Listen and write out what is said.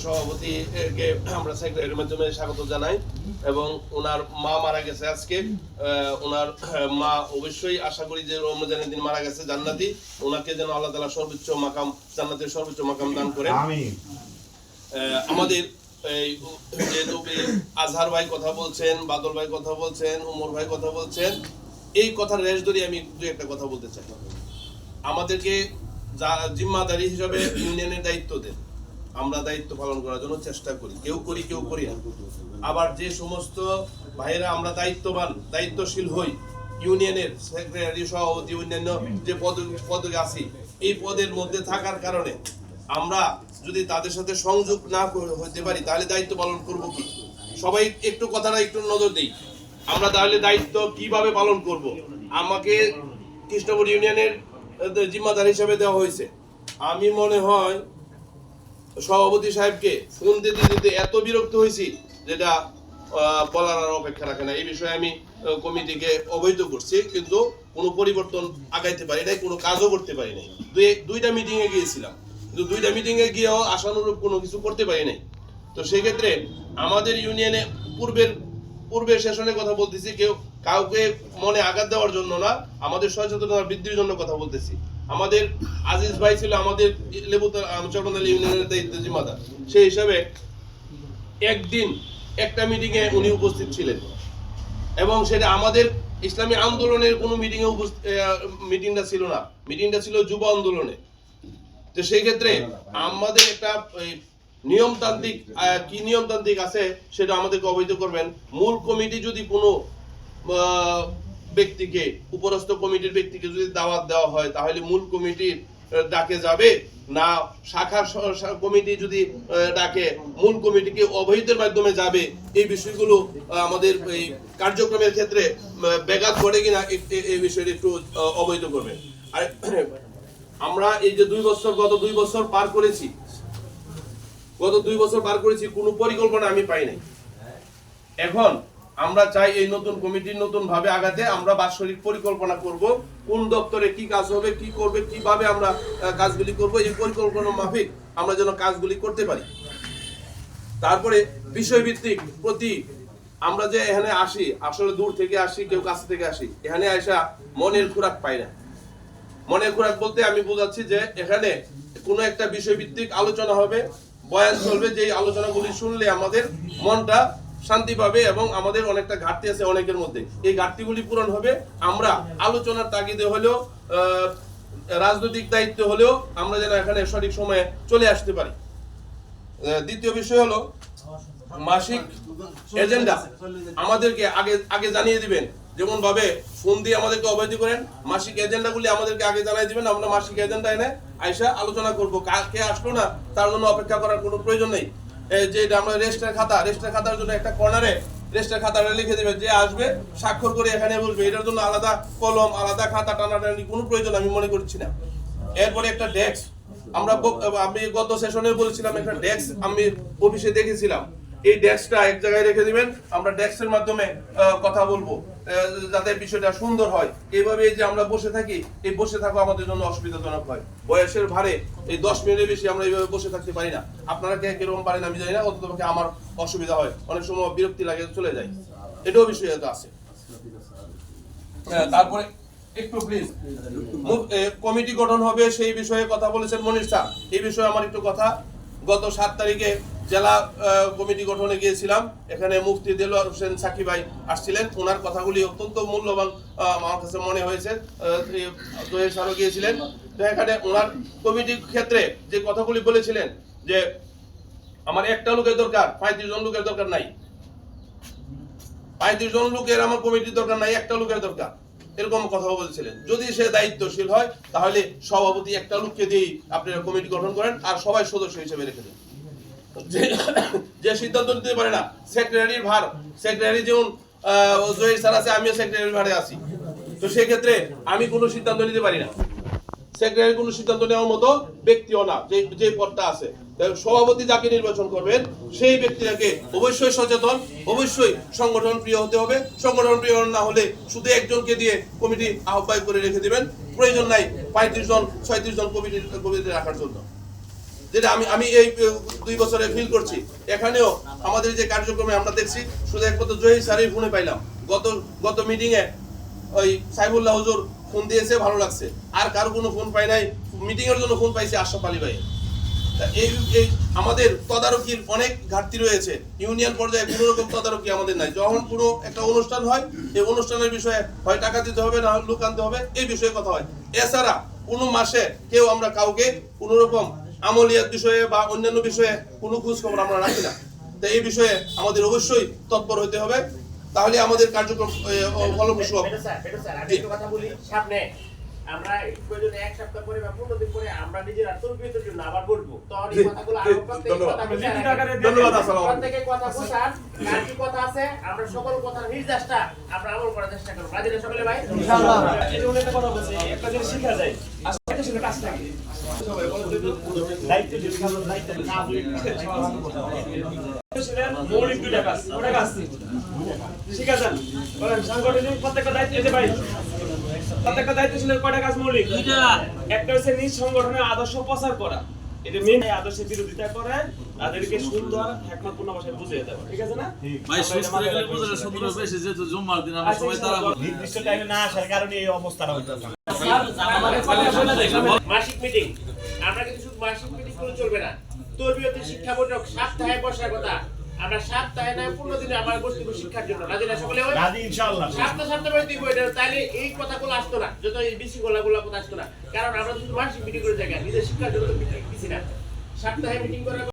সভাপতিকে আমরা সেক্রেটারির মাধ্যমে স্বাগত জানাই এবং ওনার মা মারা গেছে আজকে। ওনার মা অবশ্যই আশা করি যে রমজানের দিন মারা গেছে জান্নাতি, ওনাকে যেন আল্লাহ তাআলা সর্বোচ্চ মাকাম, জান্নাতের সর্বোচ্চ মাকাম দান করেন। আমিন। আমাদের যেহেতু আজহার ভাই কথা বলছেন, বাদল ভাই কথা বলছেন, উমর ভাই কথা বলছেন, এই কথার রেশ ধরে আমি দু একটা কথা বলতে চাই। আমাদেরকে জিম্মাদারি হিসাবে ইউনিয়নের দায়িত্ব দেন, আমরা দায়িত্ব পালন করার জন্য চেষ্টা করি, কেউ করি না। আবার যে সমস্ত ভাইয়েরা আমরা দায়িত্ববান দায়িত্বশীল হই, ইউনিয়নের সেক্রেটারি সভাপতি অন্যান্য যে পদে আছি, এই পদের মধ্যে থাকার কারণে আমরা যদি তাদের সাথে সংযোগ না হতে পারি তাহলে দায়িত্ব পালন করব কি? সবাই একটু কথাটা একটু নজর দিই, আমরা তাহলে দায়িত্ব কিভাবে পালন করব? আমাকে কৃষ্ণপুর ইউনিয়নের জিম্মাদার হিসাবে দেওয়া হয়েছে। আমি মনে হয় সভাপতি সাহেবকে ফোন দিতে এত বিরক্ত হয়েছি যেটা বলার আর অপেক্ষা রাখে না। এই বিষয়ে আমি কমিটিকে অবহিত করছি, কিন্তু কোনো পরিবর্তন আগাইতে পারি নাই, কোনো কাজও করতে পারি নাই। দুইটা মিটিংয়ে গিয়েছিলাম, কিন্তু দুইটা মিটিংয়ে গিয়েও আশানুরূপ কোনো কিছু করতে পারি নাই। তো সেক্ষেত্রে আমাদের ইউনিয়নে পূর্বের সেশনে কথা বলতেছি, কাউকে মনে আঘাত দেওয়ার জন্য না, আমাদের সচেতনতা বৃদ্ধির জন্য কথা বলতেছি। আমাদের আজিজ ভাই ছিল আমাদের চরমনালী ইউনিয়নের দায়িত্ব জিম্মাদার, সেই হিসাবে একদিন একটা মিটিংয়ে উনি উপস্থিত ছিলেন এবং সেটা আমাদের ইসলামী আন্দোলনের কোনো মিটিংয়ে মিটিংটা ছিল না, মিটিংটা ছিল যুব আন্দোলনে। তো সেই ক্ষেত্রে আমাদের একটা নিয়মতান্ত্রিক আছে, সেটা আমাদেরকে অবহিত করবেন। মূল কমিটি যদি কোনো ব্যক্তিকে, উপরস্থ কমিটির ব্যক্তিকে যদি দাওয়াত দেওয়া হয় তাহলে মূল কমিটির ডাকে যাবে না, শাখার কমিটি যদি ডাকে মূল কমিটিকে অবহিতের মাধ্যমে যাবে, এই বিষয়গুলো আমাদের এই কার্যক্রমের ক্ষেত্রে ব্যাঘাত ঘটে কিনা এই বিষয়টি একটু অবহিত করবেন। আর আমরা এই যে গত 2 বছর পার করেছি, কোনো পরিকল্পনা আমি পাই নাই। এখন আমরা চাই এই নতুন কমিটি নতুন ভাবে আগাতে, আমরা বাৎসরিক পরিকল্পনা করব, কোন দপ্তরে কি কাজ হবে, কি করবে, কিভাবে আমরা কাজগুলি করব, এই পরিকল্পনা মাফিক আমরা যেন কাজগুলি করতে পারি। তারপরে বিষয়ভিত্তিক প্রতি আমরা যে এখানে আসি, আসলে দূর থেকে আসি, কেউ কাছ থেকে আসি, এখানে আসা মনের খোরাক পাই না। মনের খোরাক বলতে আমি বোঝাচ্ছি যে এখানে কোনো একটা বিষয়ভিত্তিক আলোচনা হবে, বয়ান চলবে, যে আলোচনাগুলি শুনলে আমাদের মনটা শান্তি পাবে এবং আমাদের অনেকটা ঘাটতি আছে অনেকের মধ্যে, এই ঘাটতিগুলি পূরণ হবে। আমরা আলোচনার তাগিদে হলেও, রাজনৈতিক দায়িত্ব হলেও আমরা যেন এখানে সঠিক সময়ে চলে আসতে পারি। দ্বিতীয় বিষয় হলো মাসিক এজেন্ডা আমাদেরকে আগে জানিয়ে দিবেন, যেমন ভাবে ফোন দিয়ে আমাদেরকে অবহিত করেন, মাসিক এজেন্ডাগুলি আমাদেরকে আগে জানিয়ে দিবেন, আমরা মাসিক এজেন্ডা এনে আইসা আলোচনা করব। কে আসলো না তার জন্য অপেক্ষা করার কোনো প্রয়োজন নেই। যে আমরা রেজিস্টার খাতার জন্য একটা কর্নারে রেজিস্টার খাতাটা লিখে দেবেন, যে আসবে স্বাক্ষর করে এখানে বসবে, এটার জন্য আলাদা কলম, আলাদা খাতা টানাটানি কোনো প্রয়োজন আমি মনে করছি না। এরপরে একটা ডেস্ক, আমি গত সেশনে বলেছিলাম একটা ডেস্ক আমি অফিসে দেখেছিলাম, এই ডেস্কটা এক জায়গায় রেখে দিবেন, আমরা ডেস্কের মাধ্যমে কথা বলবো যাতে বিষয়টা সুন্দর হয়। এইভাবে যে আমরা বসে থাকি, এই বসে থাকা আমাদের জন্য অসুবিধাজনক হয়। বয়সের ভারে এই 10 মিনিটের বেশি আমরা এইভাবে বসে থাকতে পারি না। আপনারা কে কিরকম পারেন আমি জানি না, অন্ততপক্ষে আমার অসুবিধা হয়, অনেক সময় বিরক্তি লাগে, চলে যায়, এটাও বিষয় আছে। তারপরে একটু প্লিজ কমিটি গঠন হবে সেই বিষয়ে কথা বলেছেন মনির স্যার, এই বিষয়ে আমার একটু কথা। গত 7 তারিখে জেলা কমিটি গঠনে গিয়েছিলাম, এখানে মুফতি দেলোয়ার হোসেন সাকি ভাই আসছিলেন, ওনার কথাগুলি অত্যন্ত মূল্যবান আমার কাছে মনে হয়েছে। দোয়েল স্যারও গিয়েছিলেন, তো এখানে ওনার কমিটির ক্ষেত্রে যে কথাগুলি বলেছিলেন যে আমার একটা লোকের দরকার, 35 জন লোকের দরকার নাই, 35 জন লোকের আমার কমিটির দরকার নাই, একটা লোকের দরকার, এরকম কথা বলছিলেন। যদি সে দায়িত্বশীল হয় তাহলে সভাপতি একটা লোককে দিয়েই আপনারা কমিটি গঠন করেন আর সবাই সদস্য হিসেবে রেখে দেন। যে সিদ্ধান্ত নিতে পারে না, সেক্রেটারির ভার, সেক্রেটারি যেমন জহির স্যার আছে, আমিও সেক্রেটারির ভারে আছি, তো সেই ক্ষেত্রে আমি কোনো সিদ্ধান্ত নিতে পারি না, সেক্রেটারি কোনো সিদ্ধান্ত নেওয়ার মতো ব্যক্তিও না, যে পদটা আছে। সভাপতি যাকে নির্বাচন করবেন সেই ব্যক্তিটাকে অবশ্যই সচেতন, অবশ্যই সংগঠন প্রিয় হতে হবে। সংগঠন প্রিয় না হলে শুধু একজনকে দিয়ে কমিটি আহ্বায়ক করে রেখে দিবেন, প্রয়োজন নাই 35 জন 36 জন কমিটি রাখার জন্য। যেটা আমি আমি এই 2 বছরে ফিল করছি। এখানেও আমাদের যে কার্যক্রমে আমরা দেখছি শুধু একমাত্র জহির স্যারই ফোনে পাইলাম। গত মিটিং এ ওই সাইফুল্লাহ হুজুর ফোন দিয়েছে, ভালো লাগছে। আর কারো কোনো ফোন পাই নাই। মিটিং এর জন্য ফোন পাইছে আশরাফ আলী ভাই। এই আমাদের তদারকির অনেক ঘাটতি রয়েছে। ইউনিয়ন পর্যায়ে কোনো রকম তদারকি আমাদের নাই। যখন কোনো একটা অনুষ্ঠান হয়, এই অনুষ্ঠানের বিষয়ে হয় টাকা দিতে হবে, না লোক আনতে হবে, এই বিষয়ে কথা হয়। এছাড়া কোনো মাসে কেউ আমরা কাউকে কোনো রকম আমলিয়াত বিষয়ে বা অন্যান্য বিষয়ে কোনো খোঁজ খবর আমরা রাখি না। তো এই বিষয়ে আমাদের অবশ্যই তৎপর হতে হবে, তাহলে আমাদের কার্যক্রম ফলপ্রসূ হবে। আমি একটু কথা বলি। সামনে আমরা প্রয়োজনে 1 সপ্তাহ পরে বা 15 দিন পরে আমরা নিজেরা তরবিয়তের জন্য আবার বলবো। তখন এই কথাগুলো আরো ধন্যবাদ। আসসালামু আলাইকুম। প্রত্যেককে কথা বসার কার কি কথা আছে আমরা সকল কথার নির্দেশটা আমরা আমল করার চেষ্টা করব। রাজি না সকলে ভাই? ইনশাআল্লাহ। এই জন্য একটা কথা বলছি, একটা জিনিস শিখা যায়। আসলে সেটা কাজ থাকে। সবাই দায়িত্ব যদি কাজ দায়িত্ব না হলে ছিলেন মৌলিক দুইটা কাজ। ওটা কাজ শিখা যান। বলেন সাংগঠনিক প্রত্যেকটা দায়িত্ব এতে ভাই। প্রত্যেকটা দায়িত্ব ছিল কয়টা কাজ মৌলিক? দুইটা। একটা হচ্ছে নিজ সংগঠনের আদর্শ প্রচার করা। এটা মেন আদর্শের বিরোধিতা করে তাদেরকে সুন্দর হিকমতপূর্ণ ভাষায় বুঝিয়ে দেওয়া। ঠিক আছে না? ভাই সুস্থ গেলে বুঝলে সুন্দর বেশি যেহেতু জুম্মার দিন আমরা সবাই তারা নির্দিষ্ট টাইমে না আসার কারণে এই অবস্থাটা হইতাছে। মাসিক মিটিং আমরা কিন্তু শুধু মাসিক মিটিং করে চলবে না। তরবিয়তের শিক্ষা বৈঠক সপ্তাহে বসার কথা। আমরা সপ্তাহে না 15 দিনে আমার বসবো শিক্ষার জন্য। রাজি না সকলে? রাজি ইনশাআল্লাহ। সপ্তাহে বসবো এটা তাইলে এই কথাগুলো আসতো না, যত এই বেশি গোলাগুলো কথা আসতো না। কারণ আমরা শুধু মাসিক মিটিং করে জায়গা নিজের শিক্ষার জন্য কিছু না। সপ্তাহে মিটিং করার